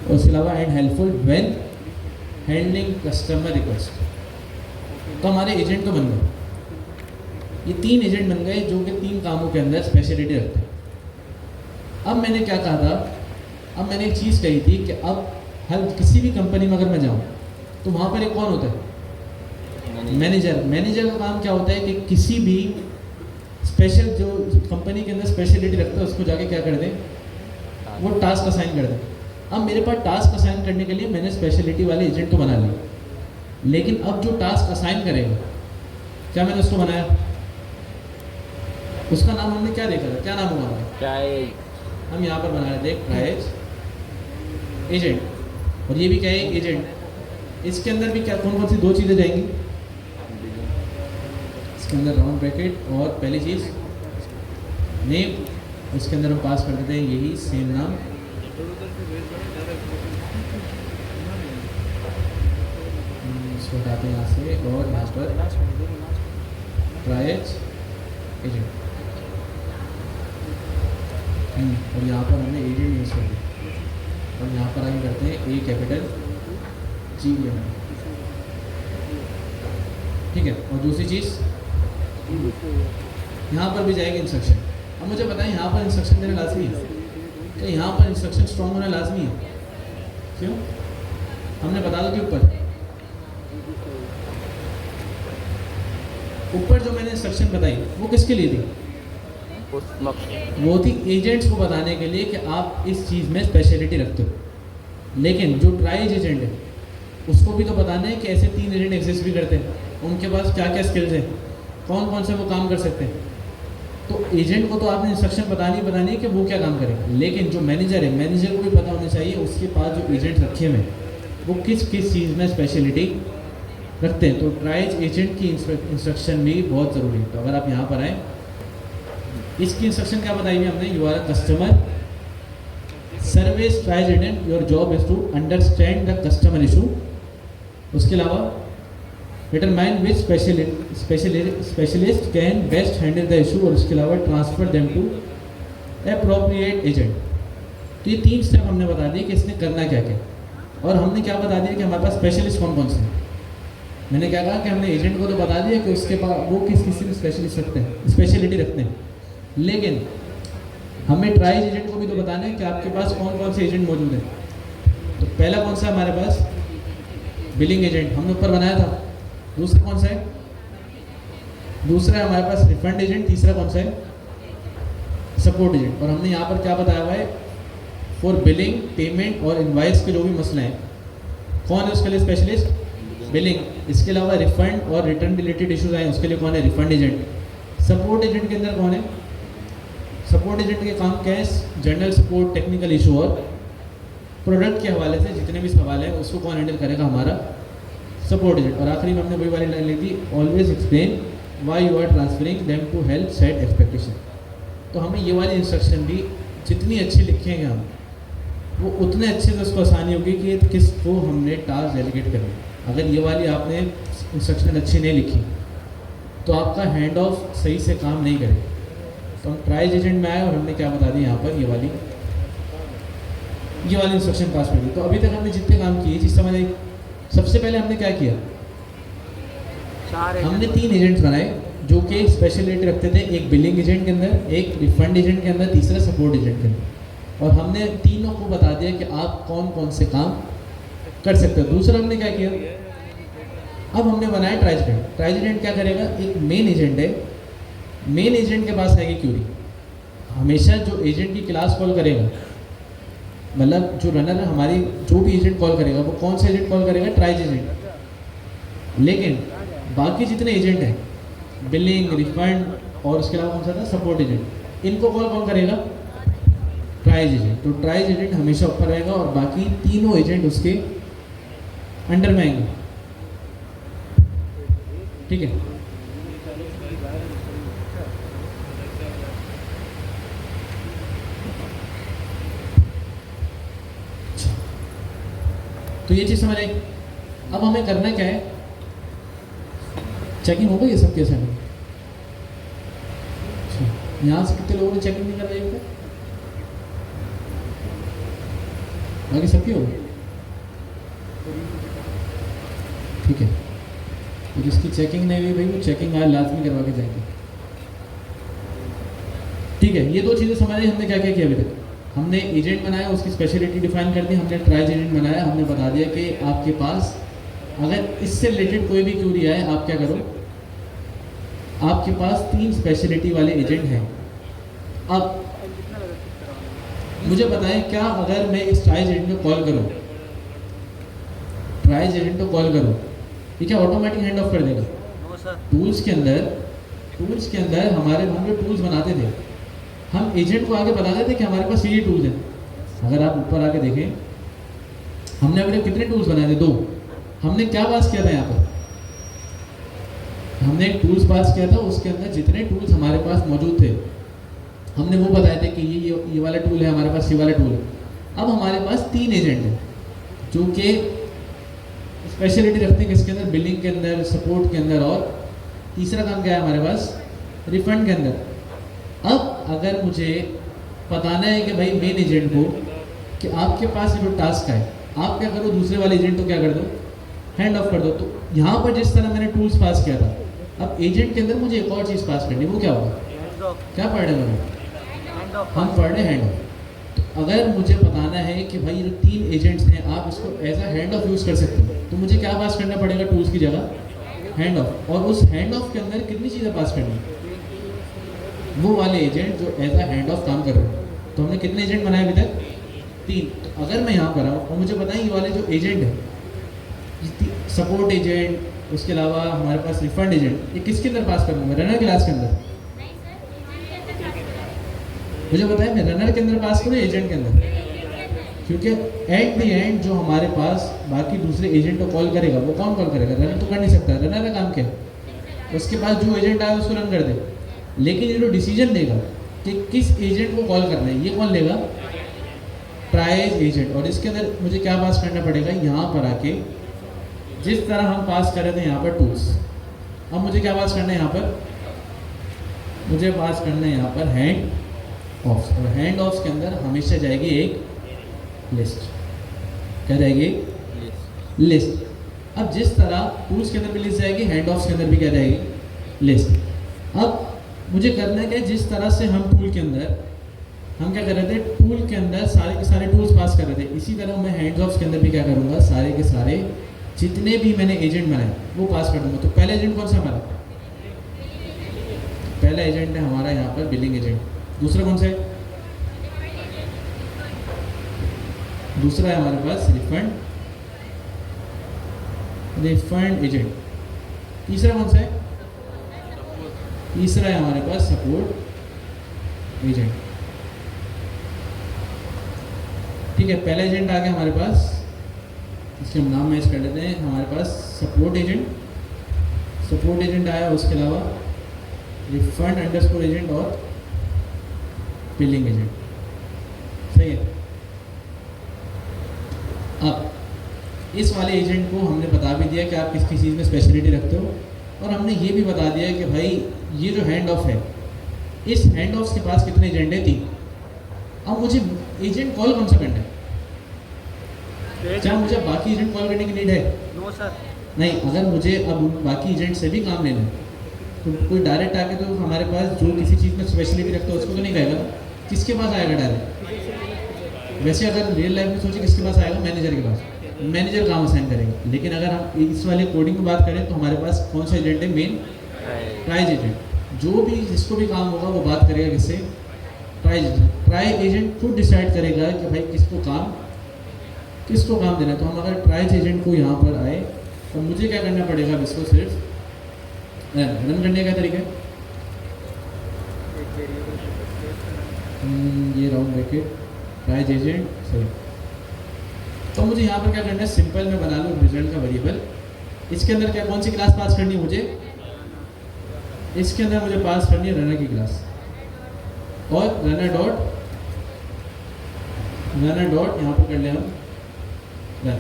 और उसके अलावा and helpful when handling customer request. तो हमारे एजेंट तो बन गए, ये तीन एजेंट बन गए जो कि तीन कामों के अंदर स्पेशलिटी रखते हैं। अब मैंने क्या कहा था? अब मैंने एक चीज़ कही थी कि अब हर किसी भी कंपनी में अगर मैं जाऊँ तो वहाँ पर एक कौन होता है? मैनेजर। मैनेजर का काम क्या होता है कि किसी भी स्पेशल जो कंपनी के अंदर स्पेशलिटी रखता है उसको जाके क्या कर दें? वो टास्क असाइन कर दें। अब मेरे पास टास्क असाइन करने के लिए मैंने स्पेशलिटी वाले एजेंट को बना लिया, लेकिन अब जो टास्क असाइन करेगा, क्या मैंने उसको बनाया, उसका नाम हमने क्या देखा था, क्या नाम होगा हमारा,
क्या है?
हम यहाँ पर बना रहे थे ट्राइज एजेंट, और ये भी क्या है एजेंट। इसके अंदर भी क्या कौन कौन सी दो चीज़ें जाएंगी, इसके अंदर राउंड ब्रैकेट और पहली चीज़ नेम, उसके अंदर हम पास कर देते हैं यही सेम नाम, इसको हटाते हैं यहाँ से, और यहाँ पर ट्राइज एजेंट, और यहाँ पर हमने एजेंट यूज़ कर दिया, और यहाँ पर हम करते हैं ए कैपिटल GEM, ठीक है। और दूसरी चीज़ यहाँ पर भी जाएगी इंस्ट्रक्शन। अब मुझे बताएं यहाँ पर इंस्ट्रक्शन देना लाजमी है क्या, यहाँ पर इंस्ट्रक्शन स्ट्रॉन्ग होना लाजमी है, क्यों, हमने बता दो कि ऊपर जो मैंने इंस्ट्रक्शन बताई वो किसके लिए थी, वो थी एजेंट्स को बताने के लिए कि आप इस चीज़ में स्पेशलिटी रखते हो। लेकिन जो ट्राइज एजेंट है उसको भी तो बताना है कि ऐसे 3 एजेंट एग्जिस्ट भी करते हैं, उनके पास क्या क्या स्किल्स हैं, कौन कौन से वो काम कर सकते हैं। तो एजेंट को तो आपने इंस्ट्रक्शन बतानी है कि वो क्या काम करेगा, लेकिन जो मैनेजर है, मैनेजर को भी पता होना चाहिए उसके पास जो एजेंट रखे हुए हैं वो किस किस चीज़ में स्पेशलिटी रखते हैं। तो ट्राइज एजेंट की इंस्ट्रक्शन भी बहुत ज़रूरी है। तो अगर आप यहाँ पर आए, इसकी इंस्ट्रक्शन क्या बताई हुई हमने, you are a customer service triage agent, your job is to understand the customer issue. उसके अलावा determine which specialist can best handle the issue, और उसके अलावा transfer them to appropriate agent. तो ये 3 स्टेप हमने बता दिए कि इसने करना क्या क्या, और हमने क्या बता दिया कि हमारे पास स्पेशलिस्ट कौन कौन से हैं। मैंने क्या कहा कि हमने एजेंट को तो बता दिया कि उसके पास वो किस किसी में स्पेशलिस्ट रखते हैं, स्पेशलिटी रखते हैं, लेकिन हमें ट्राइज एजेंट को भी तो बताना है कि आपके पास कौन कौन से एजेंट मौजूद हैं। तो पहला कौन सा है हमारे पास, बिलिंग एजेंट, हमने ऊपर बनाया था। दूसरा कौन सा है, दूसरा है हमारे पास रिफंड एजेंट। तीसरा कौन सा है, सपोर्ट एजेंट। और हमने यहाँ पर क्या बताया हुआ है, फॉर बिलिंग पेमेंट और इनवाइस के जो भी मसले हैं, कौन है उसके लिए स्पेशलिस्ट, बिलिंग। इसके अलावा रिफंड और रिटर्न रिलेटेड इश्यूज आए उसके लिए कौन है, रिफंड एजेंट। सपोर्ट एजेंट के अंदर कौन है, सपोर्ट एजेंट के काम क्या है, जनरल सपोर्ट, टेक्निकल इशू और प्रोडक्ट के हवाले से जितने भी सवाल हैं उसको कौन हैंडल करेगा, हमारा सपोर्ट एजेंट। और आखिरी में हमने वही वाली लाइन लिखी, always explain why you are transferring them to help set expectation. तो हमें ये वाली इंस्ट्रक्शन भी जितनी अच्छी लिखेंगे हम, वो उतने अच्छे से उसको आसानी होगी कि किसको हमने टास्क डेलीगेट करना। अगर ये वाली आपने इंस्ट्रक्शन अच्छी नहीं लिखी तो आपका हैंड ऑफ सही से काम नहीं करेगा। तो हम ट्राइज एजेंट में आए और हमने क्या बता दिया यहाँ पर, ये वाली इंस्ट्रक्शन पास कर दी। तो अभी तक हमने जितने काम किए चीज़ समझ आई। सबसे पहले हमने क्या किया, हमने 3 एजेंट्स बनाए जो कि स्पेशलिटी रखते थे, एक बिलिंग एजेंट के अंदर, एक रिफंड एजेंट के अंदर, तीसरा सपोर्ट एजेंट के अंदर। और हमने तीनों को बता दिया कि आप कौन कौन से काम कर सकते हो। दूसरा हमने क्या किया, अब हमने बनाया ट्राइज एजेंट। ट्राइज एजेंट क्या करेगा, एक मेन एजेंट है, मेन एजेंट के पास आएगी क्यूरी। हमेशा जो एजेंट की क्लास कॉल करेगा, मतलब जो रनर है हमारी, जो भी एजेंट कॉल करेगा वो कौन सा एजेंट कॉल करेगा, ट्राइज एजेंट। लेकिन बाकी जितने एजेंट हैं, बिलिंग, रिफंड और उसके अलावा कौन सा था, सपोर्ट एजेंट, इनको कौन करेगा, ट्राइज एजेंट। तो ट्राइज एजेंट हमेशा ऊपर रहेगा और बाकी तीनों एजेंट उसके अंडर में आएंगे, ठीक है। तो ये चीज़ समझ आई। अब हमें करना क्या है, चेकिंग हो गई है सबके साथ। यहाँ से कितने लोगों ने चेकिंग नहीं कराई है, बाकी सबकी हो गई, ठीक है। तो जिसकी चेकिंग नहीं हुई भाई वो चेकिंग आज लाजमी करवा के जाएंगे, ठीक है। ये 2 चीज़ें समझ आई हमने क्या क्या किया अभी तक। हमने एजेंट बनाया, उसकी स्पेशलिटी डिफाइन कर दी, हमने ट्राइज एजेंट बनाया, हमने बता दिया कि आपके पास अगर इससे रिलेटेड कोई भी क्यूरी आए आप क्या करो, आपके पास 3 स्पेशलिटी वाले एजेंट हैं। अब मुझे बताएं क्या अगर मैं इस ट्राइज एजेंट को कॉल करूं, ट्राइज एजेंट को कॉल करूं, ये क्या ऑटोमेटिक हैंड ऑफ कर देगा?
No sir.
टूल्स के अंदर हमारे हम जो टूल्स बनाते थे, हम एजेंट को आगे बताते थे कि हमारे पास ये टूल्स हैं। अगर आप ऊपर आके देखें, हमने अपने कितने टूल्स बनाए थे? 2। हमने क्या पास किया था यहाँ पर? हमने एक टूल्स पास किया था, उसके अंदर जितने टूल्स हमारे पास मौजूद थे हमने वो बताए थे कि ये वाला टूल है हमारे पास, ये वाला टूल है। अब हमारे पास 3 एजेंट हैं जो कि स्पेशलिटी रखते हैं किसके अंदर? बिलिंग के अंदर, सपोर्ट के अंदर, और तीसरा काम क्या है हमारे पास? रिफंड के अंदर। अब अगर मुझे बताना है कि भाई मेन एजेंट को कि आपके पास जो टास्क है, आप क्या करो, दूसरे वाले एजेंट को क्या कर दो? हैंड ऑफ कर दो। तो यहाँ पर जिस तरह मैंने टूल्स पास किया था, अब एजेंट के अंदर मुझे एक और चीज़ पास करनी है। वो क्या होगा? क्या पढ़ रहे हैं हम पढ़ रहे हैं हैंड ऑफ। तो अगर मुझे बताना है कि भाई जो 3 एजेंट्स हैं आप इसको as a hand off use कर सकते हो, तो मुझे क्या पास करना पड़ेगा टूल्स की जगह? Hand of. और उस हैंड ऑफ के अंदर कितनी चीज़ें पास करनी है? वो वाले एजेंट जो एज अ हैंड ऑफ काम कर रहे हैं। तो हमने कितने एजेंट बनाए अभी तक? 3। तो अगर मैं यहाँ पर आऊँ और मुझे बताएं ये वाले जो एजेंट है, सपोर्ट एजेंट, उसके अलावा हमारे पास रिफंड एजेंट, ये किसके अंदर पास करूँगा? रनर क्लास के अंदर? मुझे बताएं मैं रनर के अंदर पास करूँ एजेंट के अंदर? क्योंकि एट द एंड जो हमारे पास बाकी दूसरे एजेंट को कॉल करेगा वो कौन कॉल करेगा? रनर तो कर नहीं सकता। रनर का काम क्या है? उसके पास जो एजेंट आया उसको रन कर दे। लेकिन ये जो डिसीजन देगा कि किस एजेंट को कॉल करना है, ये कौन लेगा? Tries agent. और इसके अंदर मुझे क्या पास करना पड़ेगा? यहाँ पर आके जिस तरह हम पास कर रहे थे यहाँ पर टूल्स, अब मुझे क्या पास करना है यहाँ पर? मुझे पास करना है यहाँ पर हैंड ऑफ। और हैंड ऑफ के अंदर हमेशा जाएगी एक लिस्ट। क्या जाएगी? लिस्ट। अब जिस तरह टूल्स के अंदर भी लिस्ट जाएगी, हैंड ऑफ के अंदर भी क्या जाएगी? लिस्ट। अब मुझे करना है कि जिस तरह से हम टूल के अंदर हम क्या कर रहे थे, टूल के अंदर सारे के सारे टूल्स पास कर रहे थे, इसी तरह मैं हैंड ऑफ के अंदर भी क्या करूँगा? सारे के सारे जितने भी मैंने एजेंट बनाए वो पास कर दूंगा। तो पहला एजेंट कौन सा हमारा? पहला एजेंट है हमारा यहाँ पर बिलिंग एजेंट। दूसरा कौन सा है? दूसरा है हमारे पास रिफंड एजेंट। तीसरा कौन सा है? तीसरा है हमारे पास सपोर्ट एजेंट। ठीक है, पहला एजेंट आ गया हमारे पास, इसके हम नाम मैच कर लेते हैं। हमारे पास सपोर्ट एजेंट आया, उसके अलावा रिफंड अंडरस्कोर एजेंट और बिलिंग एजेंट। सही है। अब इस वाले एजेंट को हमने बता भी दिया कि आप किस किस चीज़ में स्पेशलिटी रखते हो, और हमने ये भी बता दिया कि भाई ये जो हैंड ऑफ है, इस हैंड ऑफ के पास कितने एजेंट है? 3। अब मुझे एजेंट कॉल कौन सा करना है? क्या मुझे बाकी एजेंट कॉल करने की नीड है?
No sir.
नहीं। अगर मुझे अब बाकी एजेंट से भी काम लेना है तो कोई डायरेक्ट आके तो हमारे पास जो किसी चीज़ में स्पेशलिटी रखता है उसको तो नहीं कहेगा। किसके पास आएगा डायरेक्ट? वैसे अगर रियल लाइफ में सोचे किसके पास आएगा? मैनेजर के पास। मैनेजर काम असाइन करेगा। लेकिन अगर हम इस वाले कोडिंग की बात करें तो हमारे पास कौन सा एजेंट है? Main tries agent. जो भी जिसको भी काम होगा वो बात करेगा किससे? Tries agent. ट्राइज एजेंट खुद डिसाइड करेगा कि भाई किसको काम देना है। तो हम अगर ट्राइज एजेंट को यहाँ पर आए तो मुझे क्या करना पड़ेगा? इसको सिर्फ रन करने का तरीका है, ये राउंड ब्रैकेट ट्राइज एजेंट। सही। तो मुझे यहाँ पर क्या करना है? सिंपल में बना लूँ रिजल्ट का वेरिएबल। इसके अंदर क्या कौन सी क्लास पास करनी है मुझे? इसके अंदर मुझे पास करनी है रनर की क्लास, और रनर डॉट यहाँ पर कर ले हम रन।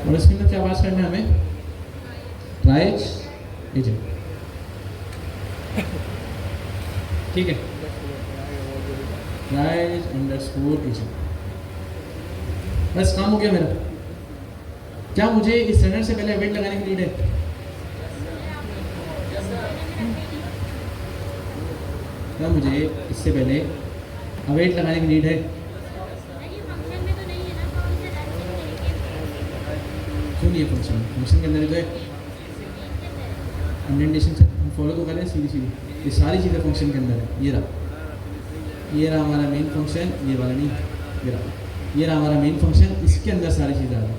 और इसके अंदर क्या पास करना है हमें? Tries agent. ठीक है, ट्राइज अंडरस्कोर एजेंट। बस काम हो गया मेरा। क्या मुझे इस रनर से पहले इवेंट लगाने की नीड है? क्या मुझे इससे पहले अवेट लगाने की नीड है? क्यों नहीं है? फंक्शन के अंदर तो है। इंडेंटेशन से हम फॉलो तो करें सीधी, ये सारी चीज़ें फंक्शन के अंदर है। ये रहा ये रहा हमारा मेन फंक्शन, ये वाला नहीं, ये रहा हमारा मेन फंक्शन। इसके अंदर सारी चीज़ें आ रही है,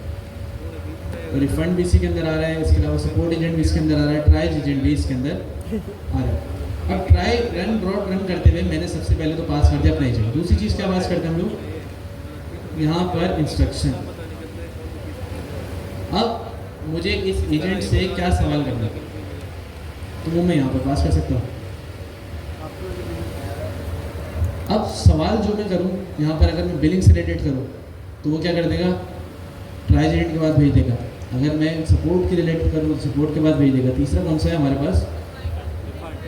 रिफंड भी इसी के अंदर आ रहा है, इसके अलावा सपोर्ट एजेंट भी इसके अंदर आ रहा है, ट्राई एजेंट भी इसके अंदर आ रहा है। अब ट्राई रन ब्रॉड रन करते हुए मैंने सबसे पहले तो पास कर दिया अपना एजेंट। दूसरी चीज़ क्या पास करते हैं हम लोग यहाँ पर, इंस्ट्रक्शन। अब मुझे इस एजेंट से क्या सवाल करना है तो वो मैं यहाँ पर पास कर सकता हूँ। अब सवाल जो मैं करूँ यहाँ पर, अगर मैं बिलिंग से रिलेटेड करूँ तो वो क्या कर देगा, ट्राई एजेंट के बाद भेज देगा। अगर मैं सपोर्ट के रिलेटेड करूँ तो सपोर्ट के बाद भेज देगा। तीसरा कौन सा है हमारे पास,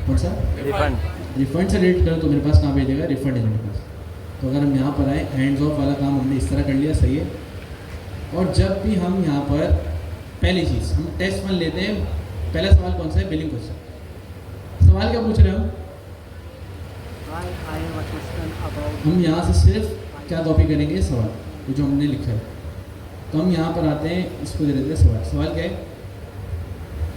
कौन सा, रिफंड से रिलेटेड करूँ तो मेरे पास कहाँ भेजेगा, रिफंड एजेंट के पास। तो अगर हम यहाँ पर आए, हैंड्स ऑफ वाला काम हमने इस तरह कर लिया, सही है। और जब भी हम यहाँ पर पहली चीज़ हम टेस्ट 1 लेते हैं, पहला सवाल कौन सा है, बिलिंग क्वेश्चन। सवाल क्या पूछ रहे हैं हम यहाँ से सिर्फ क्या कॉपी करेंगे, सवाल तो जो हमने लिखा है। तो हम यहाँ पर आते हैं, इसको दे देते हैं सवाल। सवाल क्या है,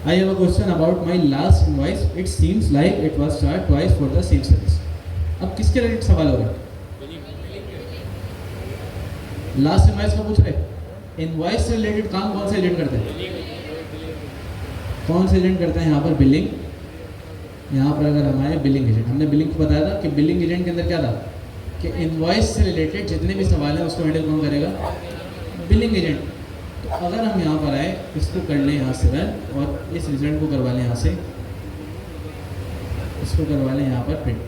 I have a question about my last invoice, it seems like it was charge twice for the same service. अब किसके रिलेटेड सवाल होगा, लास्ट इनवॉइस का पूछ रहे। इनवॉइस से रिलेटेड काम कौन सा एजेंट करते हैं, कौन सा एजेंट करते हैं यहाँ पर, बिलिंग। यहाँ पर अगर हमारे बिलिंग एजेंट, हमने बिलिंग को बताया था कि बिलिंग एजेंट के अंदर क्या था कि इनवॉइस से रिलेटेड जितने भी सवाल हैं उसको हैंडल कौन करेगा, बिलिंग एजेंट। तो अगर हम यहाँ पर आए, इसको कर लें यहाँ से रन और इस रिजल्ट को करवा लें यहाँ से, इसको करवा लें यहाँ पर प्रिंट।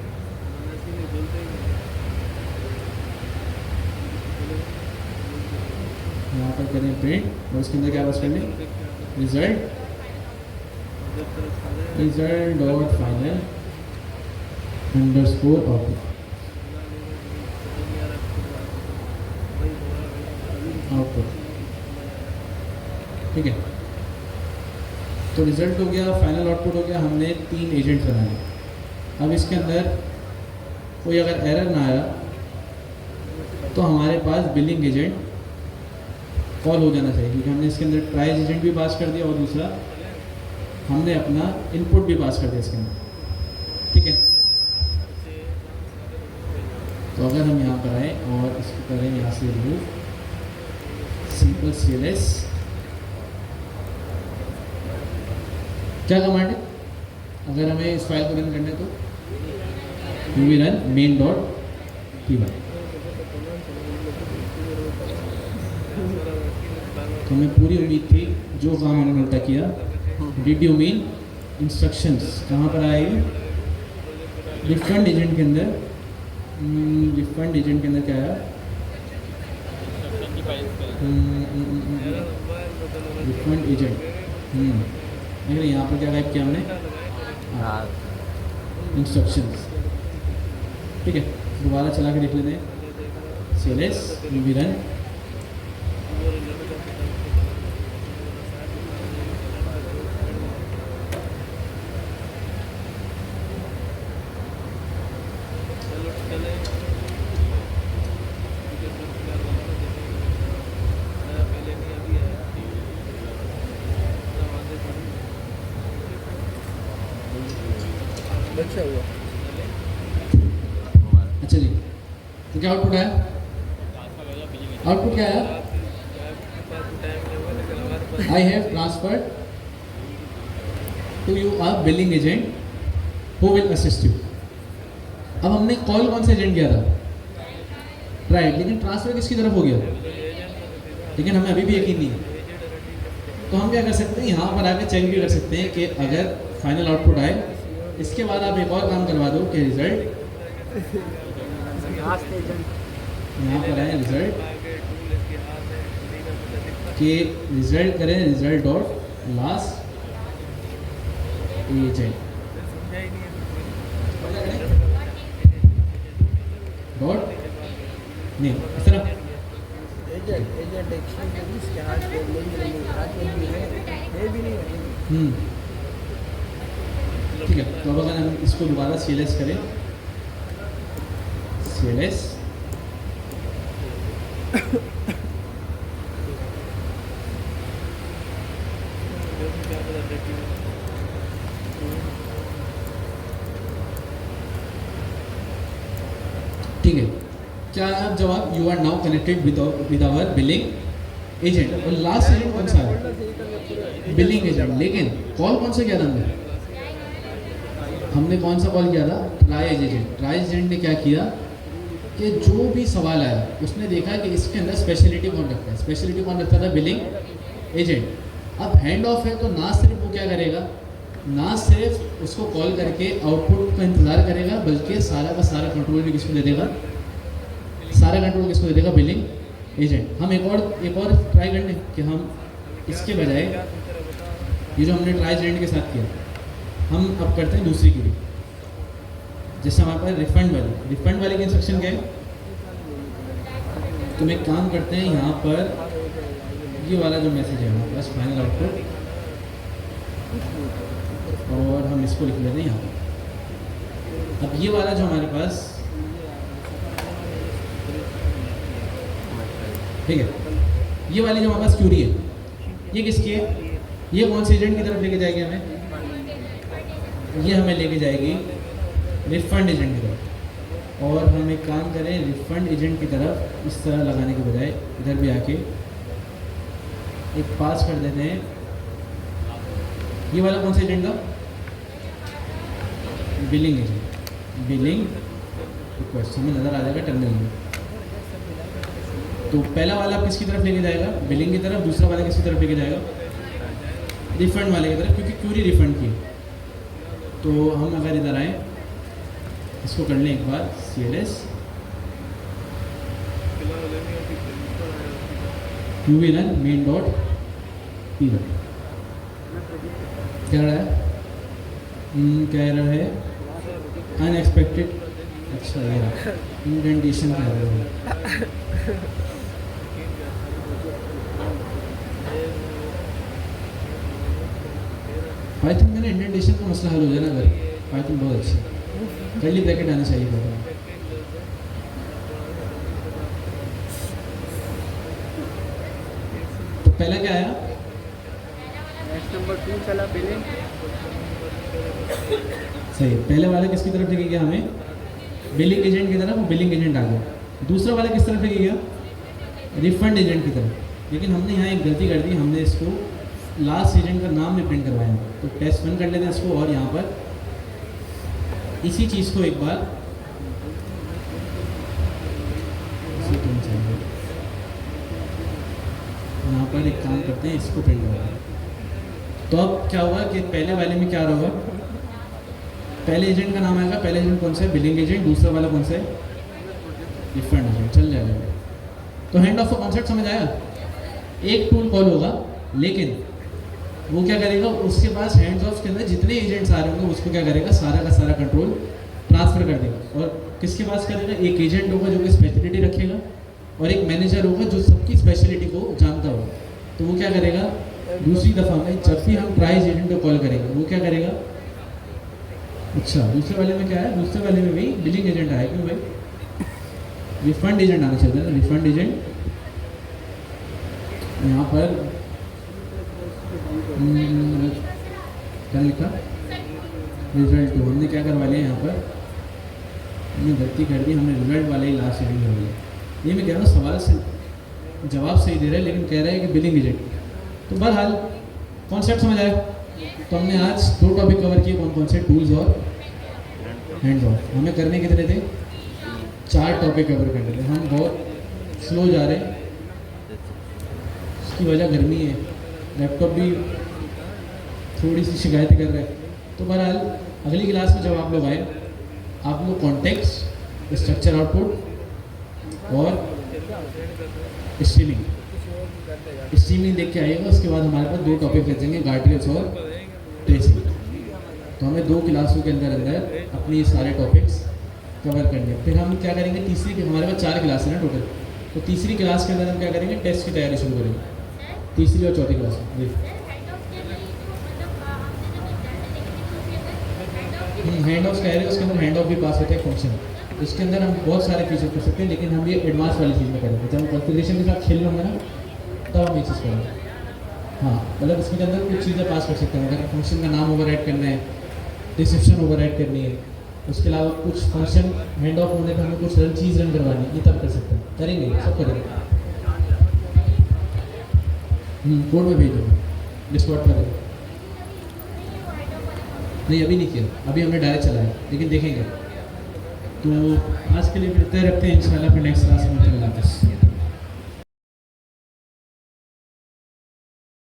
यहाँ पर करें प्रिंट और उसके अंदर क्या पास कर लें, result dot final underscore output. ठीक है, तो रिजल्ट हो गया, फाइनल आउटपुट हो गया। हमने 3 एजेंट बनाए। अब इसके अंदर कोई अगर एरर ना आया तो हमारे पास बिलिंग एजेंट कॉल हो जाना चाहिए, क्योंकि हमने इसके अंदर ट्राई एजेंट भी पास कर दिया और दूसरा हमने अपना इनपुट भी पास कर दिया इसके अंदर। ठीक है, तो अगर हम यहाँ पर आए और इसको करें यहाँ से रिमूव, सिंपल CLS, क्या कमांड है, अगर हमें इस फाइल को रन करना है तो we run main dot py। तो हमें पूरी उम्मीद थी जो काम हमने उल्टा किया। डिड यू मीन इंस्ट्रक्शंस कहाँ पर आएगी, रिफंड एजेंट के अंदर। रिफंड एजेंट के अंदर क्या आया, रिफंड एजेंट। लेकिन यहाँ पर क्या टाइप किया हमने, इंस्ट्रक्शंस। ठीक है, दोबारा चला के देख लेते हैं, CLS वी रन। अच्छा जी, तो क्या आउटपुट आया, आउटपुट क्या आया, I have transferred to you a billing agent who will assist you. अब हमने कॉल कौन सा एजेंट किया था, राइट, लेकिन ट्रांसफर किसकी तरफ हो गया, लेकिन हमें अभी भी यकीन नहीं है। तो हम क्या कर सकते हैं, यहाँ पर आके चेक भी कर सकते हैं कि अगर फाइनल आउटपुट आए, इसके बाद आप एक और काम करवा दो कि रिजल्ट, यहाँ पर आए रिजल्ट कि रिजल्ट करें, result dot last agent dot नहीं, इस तरह ठीक है। तो अब अगर हम इसको दोबारा CLS करें, CLS ठीक है, क्या है अब जवाब? You are now connected with our billing agent. और लास्ट एजेंट कौन सा है? Billing agent. लेकिन कॉल कौन सा किया था हमने कौन सा कॉल किया था? Tries agent. ट्राइज एजेंट ने क्या किया कि जो भी सवाल आया उसने देखा कि इसके अंदर स्पेशलिटी कौन रखता है। स्पेशलिटी कौन रखता था? Billing agent. अब हैंड ऑफ है तो ना सिर्फ वो क्या करेगा, ना सिर्फ उसको कॉल करके आउटपुट का इंतज़ार करेगा, बल्कि सारा का सारा कंट्रोल भी किसको दे देगा? सारा कंट्रोल किसको दे देगा? Billing agent. हम एक और ट्राई कर लें कि हम इसके बजाय ये जो हमने ट्राई एजेंट के साथ किया, हम अब करते हैं दूसरी की भी। जैसे हमारे पास रिफंड वाली की इंस्ट्रक्शन क्या है? तो एक काम करते हैं, यहाँ पर ये वाला जो मैसेज है हमारे पास फाइनल आउटपुट, और हम इसको लिख लेते हैं यहाँ पर। अब ये वाला जो हमारे पास, ठीक है, ये वाली जो हमारे पास क्यूरी है, ये किसकी है? ये कौन से एजेंट की तरफ लेके जाएगी हमें? ये हमें लेके जाएगी रिफंड एजेंट की तरफ। और हम एक काम करें, रिफंड एजेंट की तरफ इस तरह लगाने के बजाय इधर भी आके एक पास कर देते हैं। ये वाला कौन सा एजेंट का? Billing agent. बिलिंग रिक्वेस्ट हमें नज़र आ जाएगा टर्मिनल में। तो पहला वाला किसकी तरफ लेके जाएगा? बिलिंग की तरफ। दूसरा वाला किसकी तरफ लेके जाएगा? रिफंड वाले की तरफ, क्योंकि क्यूरी रिफंड की। तो हम अगर इधर आए, इसको कर लें एक बार CLS QV run main dot P run. क्या रहा है? कह रहा है अनएक्सपेक्टेड। अच्छा ये रहा इंडेंटेशन कह रहा है। पाइथन में ना इंडेंटेशन का मसला हल हो जाए ना, अगर पाइथन बहुत अच्छी कर्ली ब्रैकेट आना चाहिए था। तो पहला क्या आया?
नंबर 2 चला बिलिंग।
सही, पहले वाला किसकी तरफ लेके गया हमें? बिलिंग एजेंट की तरफ। बिलिंग एजेंट आ गया। दूसरा वाला किस तरफ लेके गया? रिफंड एजेंट की तरफ। लेकिन हमने यहाँ एक गलती कर दी, हमने इसको लास्ट एजेंट का नाम में प्रिंट करवाया। तो टेस्ट 1 कर लेते हैं इसको, और यहाँ पर इसी चीज़ को एक बार यहाँ पर एक काम करते हैं, इसको प्रिंट करवाते हैं। तो अब क्या होगा कि पहले वाले में क्या होगा? पहले एजेंट का नाम आएगा। पहले एजेंट कौन सा है? Billing agent. दूसरा वाला कौन सा है? Refund agent. चल जाएगा। तो हैंड ऑफ का कॉन्सेप्ट समझ आया? एक टूल कॉल होगा, लेकिन वो क्या करेगा? उसके पास हैंड्स ऑफ के अंदर जितने एजेंट्स आ रहे होंगे उसको क्या करेगा? सारा का सारा कंट्रोल ट्रांसफर कर देगा। और किसके पास करेगा? एक एजेंट होगा जो कि स्पेशलिटी रखेगा, और एक मैनेजर होगा जो सबकी स्पेशलिटी को जानता होगा। तो वो क्या करेगा? दूसरी दफ़ा में जब भी हम ट्राइज एजेंट को कॉल करेंगे, वो क्या करेगा? अच्छा, दूसरे वाले में क्या है? दूसरे वाले में भी बिलिंग एजेंट आया। क्यों भाई? रिफंड एजेंट आना चाहिए ना। रिफंड एजेंट यहाँ पर क्या लिखा? रिजल्ट 2। हमने क्या करवा लिया यहाँ पर? हमने गलती कर दी, हमने रिजल्ट वाले ही लास्ट एजेंट कर लिया। ये मैं कह रहा हूँ सवाल से जवाब सही दे रहा है, लेकिन कह रहा है कि बिलिंग एजेंट। तो बहरहाल कॉन्सेप्ट समझ आया। तो हमने आज 2 टॉपिक कवर किए। कौन कौन से? टूल्स और हैंड्स ऑफ। हमें करने कितने थे? 4 टॉपिक कवर करने थे। हम बहुत स्लो जा रहे हैं, उसकी वजह गर्मी है, लैपटॉप भी थोड़ी सी शिकायत कर रहे हैं। तो बहरहाल अगली क्लास में जब आप लोग आए, आप लोग कॉन्टेक्स्ट, स्ट्रक्चर आउटपुट और स्ट्रीमिंग देख के आइएगा। उसके बाद हमारे पास 2 टॉपिक बचेंगे, गार्डियंस और ट्रेसिंग। तो हमें 2 क्लासों के अंदर अपनी सारे टॉपिक्स कवर करने। फिर हम क्या करेंगे? तीसरी, हमारे पास 4 क्लास है ना टोटल, तो तीसरी क्लास के अंदर हम क्या करेंगे? टेस्ट की तैयारी शुरू करेंगे। तीसरी और चौथी क्लास में हैंड ऑफ कह रहे हैं, उसके अंदर हैंड ऑफ भी पास होता है फंक्शन। इसके अंदर हम बहुत सारे फीचर कर सकते हैं, लेकिन हम ये एडवांस वाली चीज़ में करेंगे। जब हम कॉन्फ़िगरेशन के साथ खेल रहे होंगे ना, तब हम ये चीज़ करेंगे। हाँ, मतलब इसके अंदर कुछ चीज़ें पास कर सकते हैं। अगर फंक्शन का नाम ओवरराइड करना है, डिस्क्रिप्शन ओवरराइड करनी है, उसके अलावा कुछ फंक्शन हैंड ऑफ होने पर हमें कुछ चीज़ रन करवानी है, ये तब कर सकते हैं, करेंगे सब करेंगे। कोड में भेज दो, डिस्कॉर्ड पर है। नहीं अभी नहीं किया, अभी हमने डायरेक्ट चलाया, लेकिन देखेंगे। तो आज के लिए फिर इतना रखते हैं, इंशाल्लाह फिर नेक्स्ट क्लास में मिलते हैं।